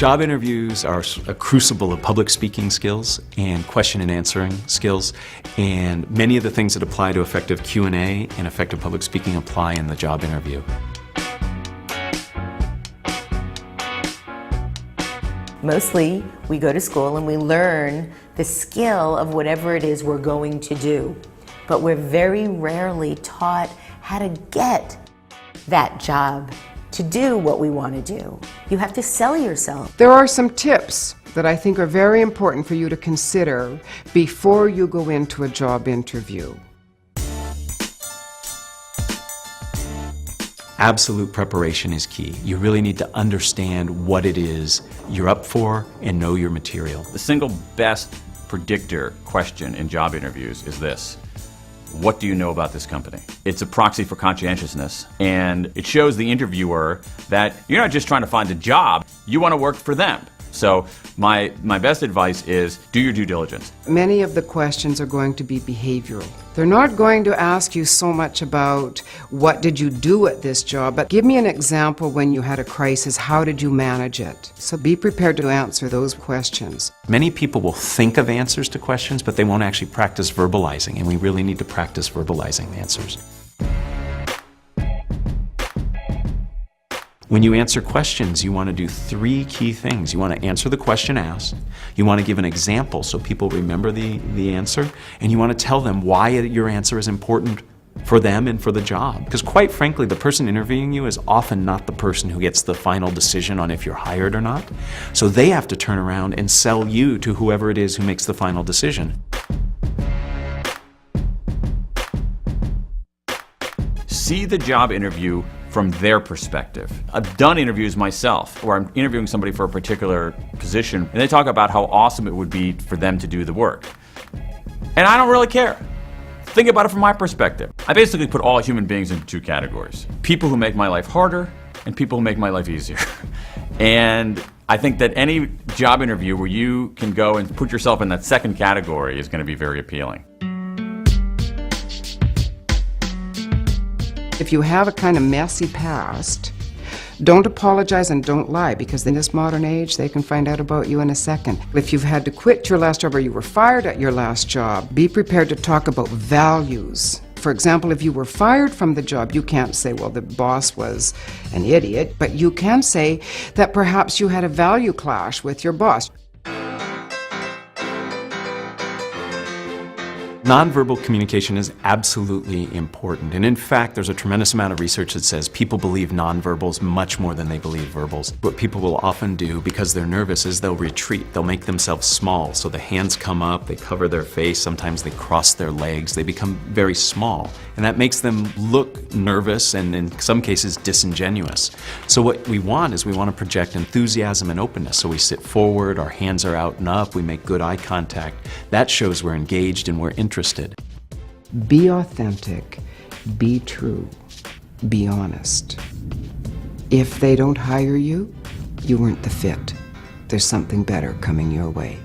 Job interviews are a crucible of public speaking skills and question and answering skills, and many of the things that apply to effective Q&A and effective public speaking apply in the job interview. Mostly, we go to school and we learn the skill of whatever it is we're going to do, but we're very rarely taught how to get that job, to do what we want to do. You have to sell yourself. There are some tips that I think are very important for you to consider before you go into a job interview. Absolute preparation is key. You really need to understand what it is you're up for and know your material. The single best predictor question in job interviews is this: what do you know about this company? It's a proxy for conscientiousness, and it shows the interviewer that you're not just trying to find a job, you want to work for them. So my best advice is do your due diligence. Many of the questions are going to be behavioral. They're not going to ask you so much about what did you do at this job, but give me an example when you had a crisis, how did you manage it? So be prepared to answer those questions. Many people will think of answers to questions, but they won't actually practice verbalizing, and we really need to practice verbalizing answers. When you answer questions, you want to do three key things. You want to answer the question asked, you want to give an example so people remember the answer, and you want to tell them why your answer is important for them and for the job. Because quite frankly, the person interviewing you is often not the person who gets the final decision on if you're hired or not. So they have to turn around and sell you to whoever it is who makes the final decision. See the job interview from their perspective. I've done interviews myself where I'm interviewing somebody for a particular position and they talk about how awesome it would be for them to do the work. And I don't really care. Think about it from my perspective. I basically put all human beings into two categories: people who make my life harder and people who make my life easier. And I think that any job interview where you can go and put yourself in that second category is going to be very appealing. If you have a kind of messy past, don't apologize and don't lie, because in this modern age, they can find out about you in a second. If you've had to quit your last job or you were fired at your last job, be prepared to talk about values. For example, if you were fired from the job, you can't say, well, the boss was an idiot, but you can say that perhaps you had a value clash with your boss. Nonverbal communication is absolutely important, and in fact there's a tremendous amount of research that says people believe nonverbals much more than they believe verbals. What people will often do because they're nervous is they'll retreat, they'll make themselves small, so the hands come up, they cover their face, sometimes they cross their legs, they become very small, and that makes them look nervous and in some cases disingenuous. So what we want is we want to project enthusiasm and openness, so we sit forward, our hands are out and up, we make good eye contact. That shows we're engaged and we're interested. Be authentic, be true, be honest. If they don't hire you, you weren't the fit. There's something better coming your way.